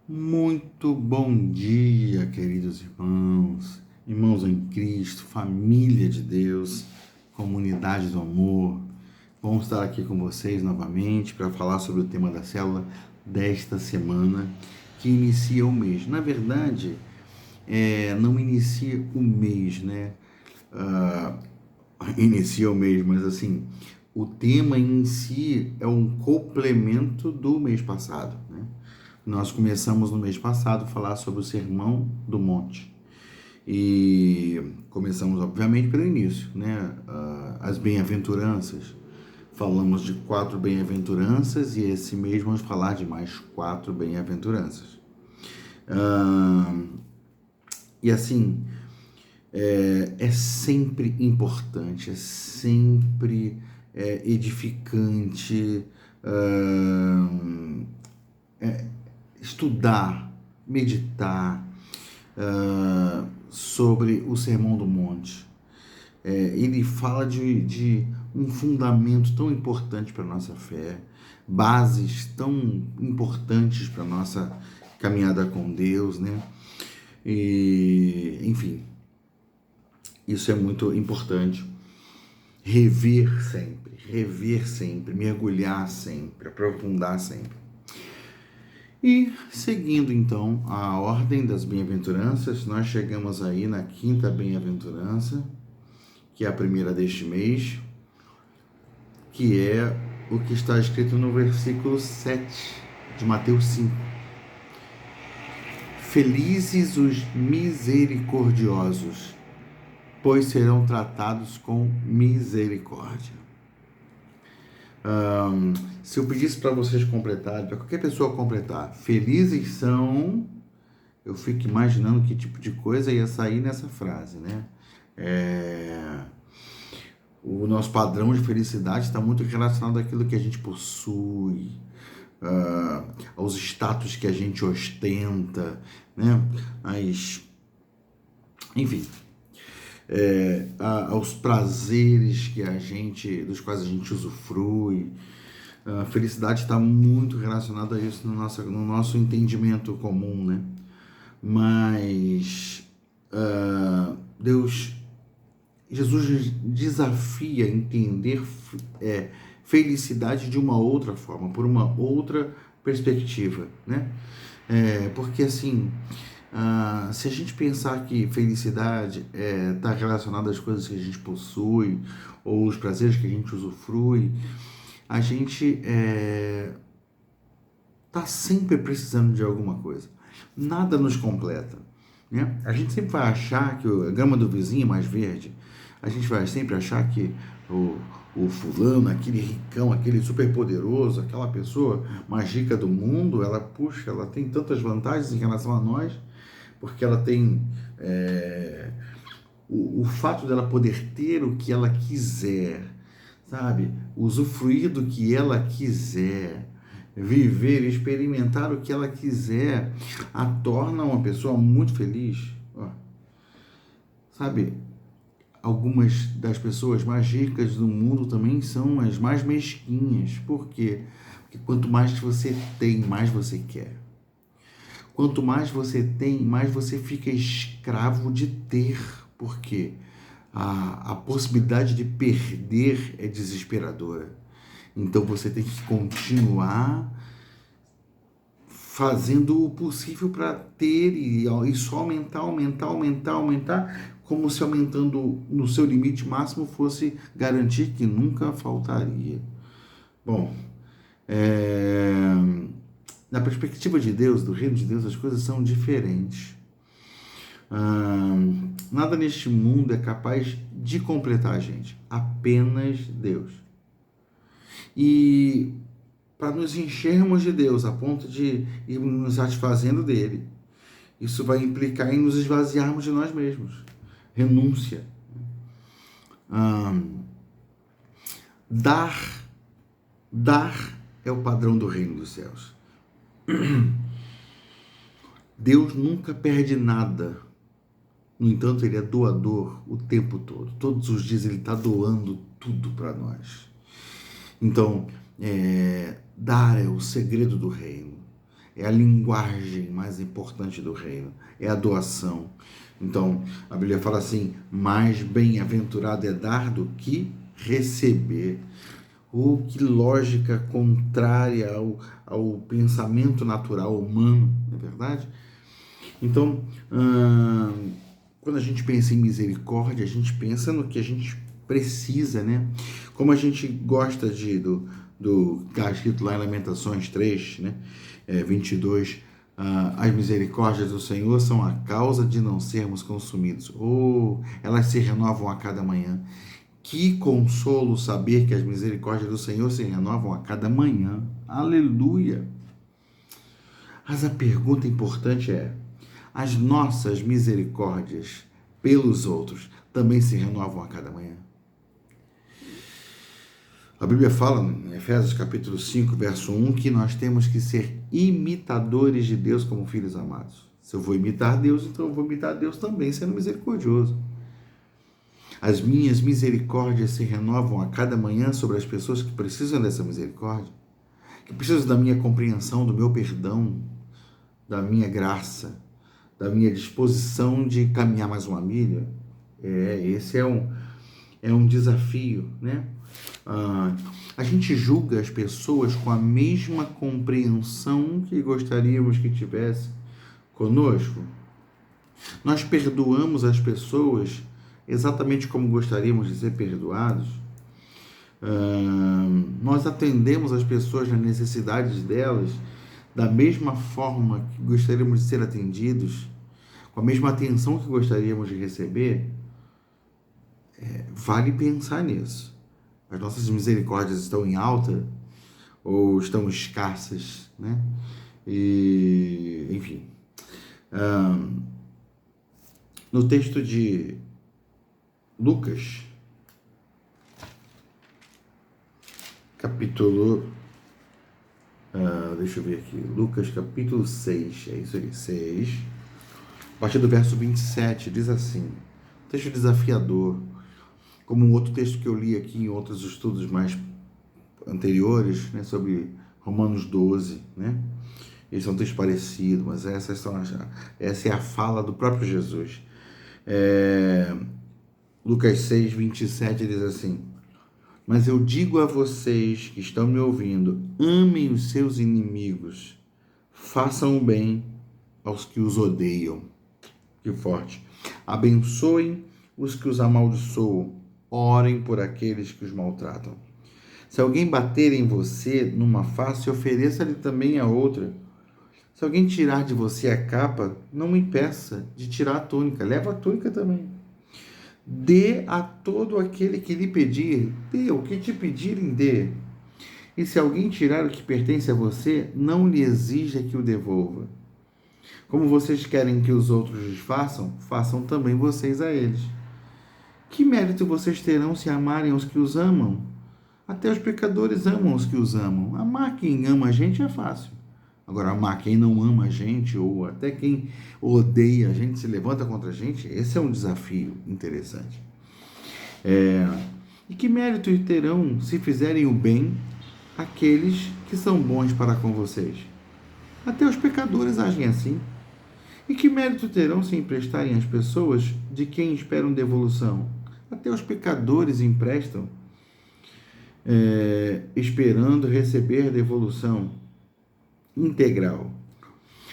Muito bom dia, queridos irmãos, irmãos em Cristo, família de Deus, comunidade do amor. Vamos estar aqui com vocês novamente para falar sobre o tema da célula desta semana, que inicia o mês. Na verdade, não inicia o mês, né? Inicia o mês, mas assim, o tema em si é um complemento do mês passado, né? Nós começamos no mês passado a falar sobre o Sermão do Monte. E começamos, obviamente, pelo início, né? As bem-aventuranças. Falamos de 4 bem-aventuranças e esse mês vamos falar de mais 4 bem-aventuranças. E assim, é sempre importante, é sempre edificante estudar, meditar sobre o Sermão do Monte. Ele fala de um fundamento tão importante para a nossa fé, bases tão importantes para a nossa caminhada com Deus, né? E, enfim, isso é muito importante. Rever sempre, mergulhar sempre, aprofundar sempre. E seguindo então a ordem das bem-aventuranças, nós chegamos aí na 5ª bem-aventurança, que é a primeira deste mês, que é o que está escrito no versículo 7 de Mateus 5. Felizes os misericordiosos, pois serão tratados com misericórdia. Se eu pedisse para vocês completarem, para qualquer pessoa completar, felizes são, eu fico imaginando que tipo de coisa ia sair nessa frase, né? O nosso padrão de felicidade está muito relacionado àquilo que a gente possui, aos status que a gente ostenta, né? Enfim, aos prazeres dos quais a gente usufrui. A felicidade está muito relacionada a isso no nosso entendimento comum, né? Mas Jesus desafia a entender felicidade de uma outra forma, por uma outra perspectiva, né? Porque assim, se a gente pensar que felicidade está relacionada às coisas que a gente possui ou os prazeres que a gente usufrui, a gente está sempre precisando de alguma coisa. Nada nos completa, né? A gente sempre vai achar que a grama do vizinho é mais verde. A gente vai sempre achar que o fulano, aquele ricão, aquele super poderoso, aquela pessoa mais rica do mundo, ela tem tantas vantagens em relação a nós, porque ela tem o fato dela poder ter o que ela quiser, sabe? Usufruir do que ela quiser, viver, experimentar o que ela quiser, a torna uma pessoa muito feliz. Sabe? Algumas das pessoas mais ricas do mundo também são as mais mesquinhas. Por quê? Porque quanto mais você tem, mais você quer. Quanto mais você tem, mais você fica escravo de ter. Por quê? A possibilidade de perder é desesperadora. Então você tem que continuar fazendo o possível para ter e só aumentar, como se aumentando no seu limite máximo fosse garantir que nunca faltaria. Bom, na perspectiva de Deus, do reino de Deus, as coisas são diferentes. Nada neste mundo é capaz de completar a gente, apenas Deus. E para nos enchermos de Deus a ponto de irmos nos satisfazendo dele, isso vai implicar em nos esvaziarmos de nós mesmos. Renúncia. Dar é o padrão do reino dos céus. Deus nunca perde nada. No entanto, ele é doador o tempo todo. Todos os dias ele está doando tudo para nós. Então, dar é o segredo do reino. É a linguagem mais importante do reino, é a doação. Então, a Bíblia fala assim: mais bem-aventurado é dar do que receber. Que lógica contrária ao pensamento natural humano, não é verdade? Então, quando a gente pensa em misericórdia, a gente pensa no que a gente precisa, né? Como a gente gosta está escrito lá em Lamentações 3, né? 22, as misericórdias do Senhor são a causa de não sermos consumidos. Elas se renovam a cada manhã. Que consolo saber que as misericórdias do Senhor se renovam a cada manhã. Aleluia! Mas a pergunta importante é: as nossas misericórdias pelos outros também se renovam a cada manhã? A Bíblia fala em Efésios capítulo 5, verso 1, que nós temos que ser imitadores de Deus como filhos amados. Se eu vou imitar Deus, então eu vou imitar Deus também, sendo misericordioso. As minhas misericórdias se renovam a cada manhã sobre as pessoas que precisam dessa misericórdia, que precisam da minha compreensão, do meu perdão, da minha graça, da minha disposição de caminhar mais uma milha. Esse é um desafio, né? A gente julga as pessoas com a mesma compreensão que gostaríamos que tivesse conosco. Nós perdoamos as pessoas exatamente como gostaríamos de ser perdoados. Nós atendemos as pessoas nas necessidades delas da mesma forma que gostaríamos de ser atendidos, com a mesma atenção que gostaríamos de receber. Vale pensar nisso. As nossas misericórdias estão em alta ou estão escassas, né? E, enfim, no texto de Lucas, capítulo, deixa eu ver aqui, Lucas capítulo 6, é isso aí, 6, a partir do verso 27, diz assim, texto desafiador, como um outro texto que eu li aqui em outros estudos mais anteriores, né, sobre Romanos 12, né? Esse é um texto parecido, mas essa é a fala do próprio Jesus. Lucas 6, 27 diz assim: mas eu digo a vocês que estão me ouvindo, amem os seus inimigos, façam o bem aos que os odeiam. Que forte. Abençoem os que os amaldiçoam, orem por aqueles que os maltratam. Se alguém bater em você numa face, ofereça-lhe também a outra. Se alguém tirar de você a capa, não me impeça de tirar a túnica, leva a túnica também. Dê a todo aquele que lhe pedir, dê o que te pedirem, dê. E se alguém tirar o que pertence a você, não lhe exija que o devolva. Como vocês querem que os outros lhes façam, façam também vocês a eles. Que mérito vocês terão se amarem os que os amam? Até os pecadores amam os que os amam. Amar quem ama a gente é fácil. Agora, amar quem não ama a gente, ou até quem odeia a gente, se levanta contra a gente, esse é um desafio interessante. E que mérito terão se fizerem o bem aqueles que são bons para com vocês? Até os pecadores agem assim. E que mérito terão se emprestarem às pessoas de quem esperam devolução? Até os pecadores emprestam, esperando receber devolução integral.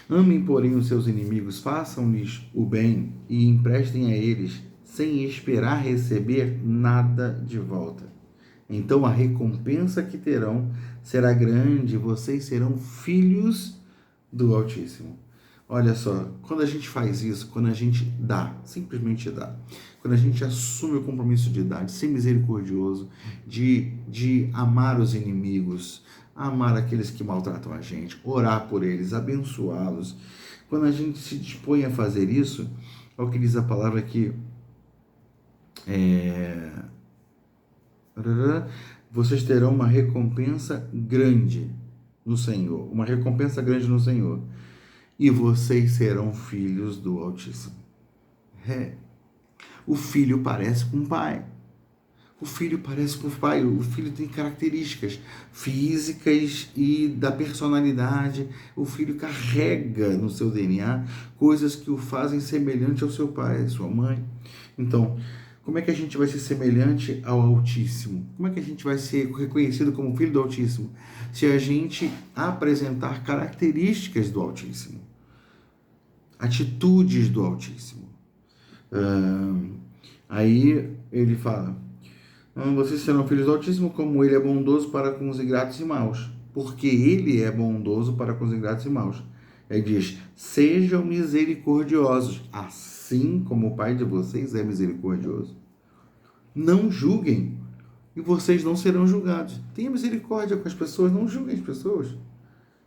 Amem, porém, os seus inimigos, façam-lhes o bem e emprestem a eles, sem esperar receber nada de volta. Então a recompensa que terão será grande, e vocês serão filhos do Altíssimo. Olha só, quando a gente faz isso, quando a gente dá, simplesmente dá, quando a gente assume o compromisso de dar, de ser misericordioso, de amar os inimigos, amar aqueles que maltratam a gente, orar por eles, abençoá-los, quando a gente se dispõe a fazer isso, é o que diz a palavra aqui, vocês terão uma recompensa grande no Senhor, uma recompensa grande no Senhor, e vocês serão filhos do Altíssimo. O filho parece com o pai. O filho parece com o pai, o filho tem características físicas e da personalidade. O filho carrega no seu DNA coisas que o fazem semelhante ao seu pai, à sua mãe. Então, como é que a gente vai ser semelhante ao Altíssimo? Como é que a gente vai ser reconhecido como filho do Altíssimo? Se a gente apresentar características do Altíssimo, atitudes do Altíssimo. Aí ele fala: vocês serão filhos do Altíssimo, como ele é bondoso para com os ingratos e maus. Porque ele é bondoso para com os ingratos e maus. Ele diz: sejam misericordiosos, assim como o Pai de vocês é misericordioso. Não julguem, e vocês não serão julgados. Tenha misericórdia com as pessoas, não julguem as pessoas.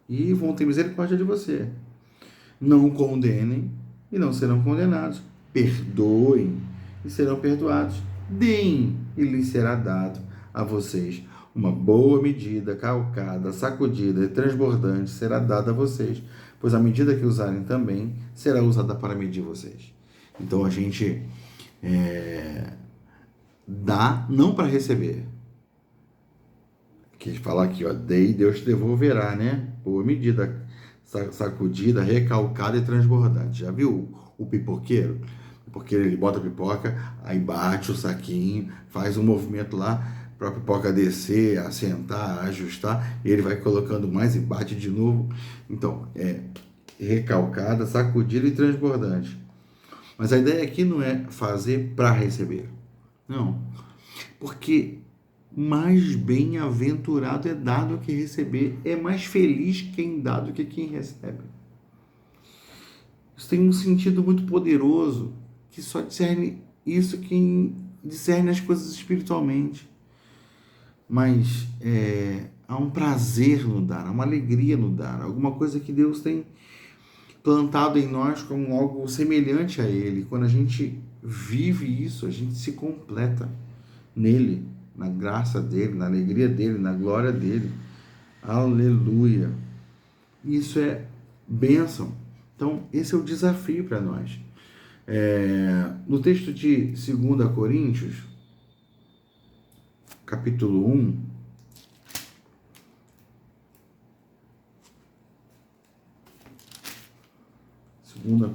E vão ter misericórdia de você. Não condenem, e não serão condenados. Perdoem, e serão perdoados. Deem, e lhes será dado a vocês. Uma boa medida, calcada, sacudida e transbordante será dada a vocês, pois a medida que usarem também será usada para medir vocês. Então a gente dá não para receber. Que fala aqui, ó, dei, Deus te devolverá, né? Boa medida, sacudida, recalcada e transbordante. Já viu o pipoqueiro? Porque ele bota a pipoca, aí bate o saquinho, faz um movimento lá para a pipoca descer, assentar, ajustar, e ele vai colocando mais e bate de novo. Então, é recalcada, sacudida e transbordante. Mas a ideia aqui não é fazer para receber. Não. Porque mais bem-aventurado é dado que receber, é mais feliz quem dá do que quem recebe. Isso tem um sentido muito poderoso, que só discerne isso quem discerne as coisas espiritualmente. Mas há um prazer no dar, há uma alegria no dar, alguma coisa que Deus tem plantado em nós como algo semelhante a Ele. Quando a gente vive isso, a gente se completa nele, na graça dele, na alegria dele, na glória dele. Aleluia! Isso é bênção. Então, esse é o desafio para nós. No texto de 2 Coríntios, capítulo 1,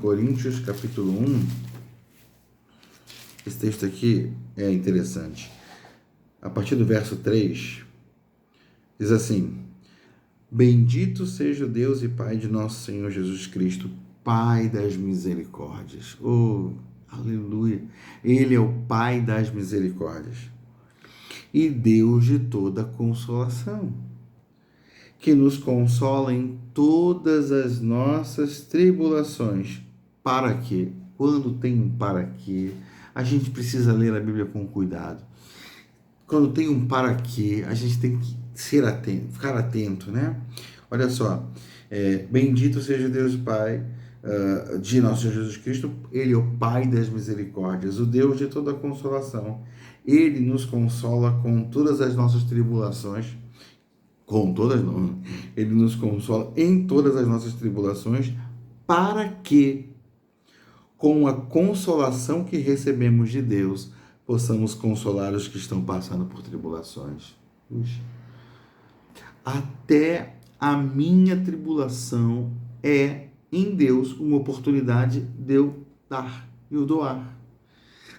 Coríntios, capítulo 1, esse texto aqui é interessante. A partir do verso 3, diz assim: bendito seja o Deus e Pai de nosso Senhor Jesus Cristo, Pai das misericórdias. Oh, aleluia! Ele é o Pai das misericórdias e Deus de toda consolação, que nos consola em todas as nossas tribulações. Para quê? Quando tem um para quê, a gente precisa ler a Bíblia com cuidado. Quando tem um para quê, a gente tem que ser atento, ficar atento, né? Olha só, bendito seja Deus Pai de nosso Senhor Jesus Cristo, Ele é o Pai das misericórdias, o Deus de toda consolação. Ele nos consola com todas as nossas tribulações, Ele nos consola em todas as nossas tribulações, para que, com a consolação que recebemos de Deus, possamos consolar os que estão passando por tribulações. Até a minha tribulação é, em Deus, uma oportunidade de eu dar, de eu doar.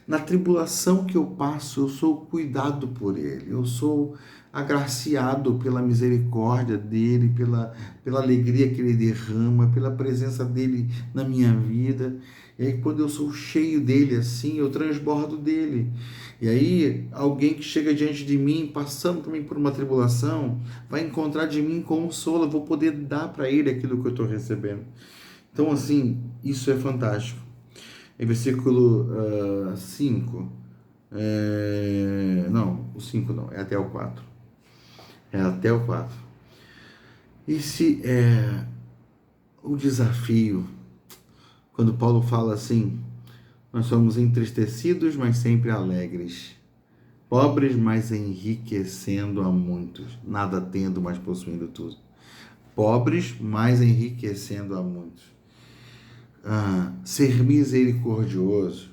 Na tribulação que eu passo, eu sou cuidado por Ele, eu sou agraciado pela misericórdia dEle, pela alegria que Ele derrama, pela presença dEle na minha vida. E aí, quando eu sou cheio dEle assim, eu transbordo dEle. E aí, alguém que chega diante de mim, passando também por uma tribulação, vai encontrar de mim consolo, eu vou poder dar para ele aquilo que eu estou recebendo. Então, assim, isso é fantástico. Em versículo 5, não, o 5 não, é até o 4. É até o 4. Esse é o desafio, quando Paulo fala assim: nós somos entristecidos, mas sempre alegres, pobres, mas enriquecendo a muitos, nada tendo, mas possuindo tudo. Pobres, mas enriquecendo a muitos. Ser misericordioso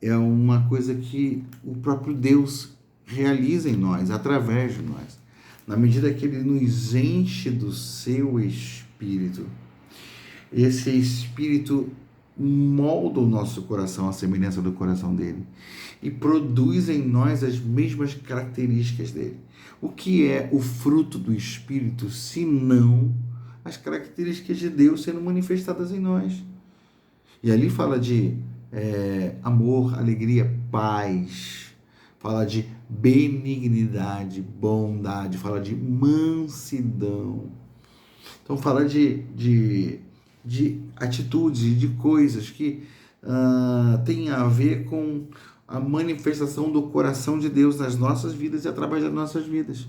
é uma coisa que o próprio Deus realiza em nós, através de nós. Na medida que Ele nos enche do seu Espírito, esse Espírito molda o nosso coração à semelhança do coração dele e produz em nós as mesmas características dele. O que é o fruto do Espírito, se não as características de Deus sendo manifestadas em nós? E ali fala de amor, alegria, paz, fala de benignidade, bondade, fala de mansidão. Então fala de atitudes, de coisas que têm a ver com a manifestação do coração de Deus nas nossas vidas e através das nossas vidas.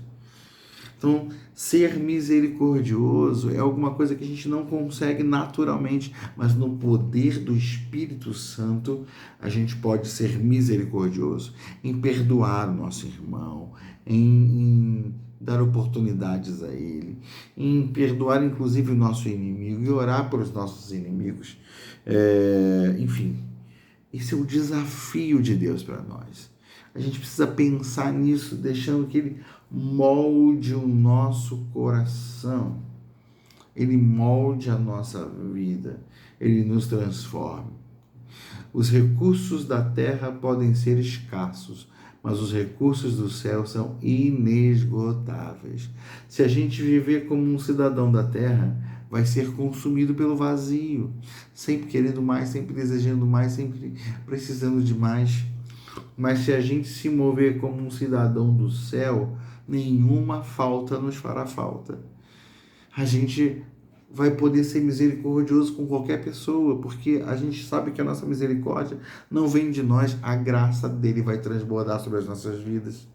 Então, ser misericordioso é alguma coisa que a gente não consegue naturalmente, mas no poder do Espírito Santo a gente pode ser misericordioso em perdoar o nosso irmão, em dar oportunidades a ele, em perdoar inclusive o nosso inimigo e orar pelos nossos inimigos. Enfim, esse é o desafio de Deus para nós. A gente precisa pensar nisso, deixando que Ele molde o nosso coração. Ele molde a nossa vida. Ele nos transforme. Os recursos da terra podem ser escassos, mas os recursos do céu são inesgotáveis. Se a gente viver como um cidadão da terra, vai ser consumido pelo vazio, sempre querendo mais, sempre desejando mais, sempre precisando de mais. Mas se a gente se mover como um cidadão do céu, nenhuma falta nos fará falta. A gente vai poder ser misericordioso com qualquer pessoa, porque a gente sabe que a nossa misericórdia não vem de nós, a graça dele vai transbordar sobre as nossas vidas.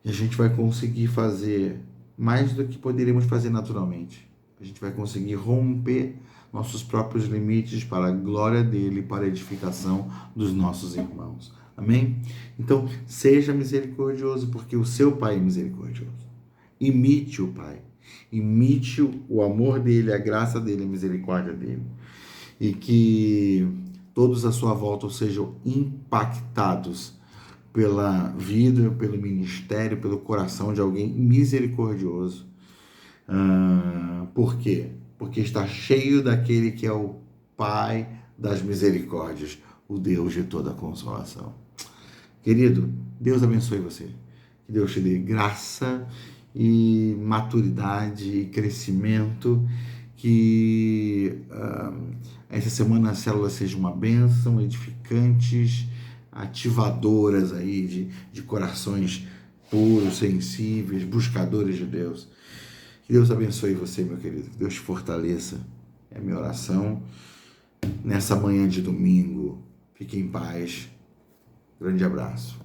E a gente vai conseguir fazer mais do que poderíamos fazer naturalmente. A gente vai conseguir romper nossos próprios limites para a glória dele, para a edificação dos nossos irmãos. Amém? Então, seja misericordioso, porque o seu Pai é misericordioso. Imite o Pai. Imite o amor dele, a graça dele, a misericórdia dele. E que todos à sua volta sejam impactados pela vida, pelo ministério, pelo coração de alguém misericordioso. Por quê? Porque está cheio daquele que é o Pai das misericórdias, o Deus de toda consolação. Querido, Deus abençoe você. Que Deus te dê graça e maturidade e crescimento. Que essa semana as células sejam uma bênção, edificantes, ativadoras aí de corações puros, sensíveis, buscadores de Deus. Que Deus abençoe você, meu querido. Que Deus te fortaleça. É a minha oração nessa manhã de domingo. Fique em paz. Grande abraço.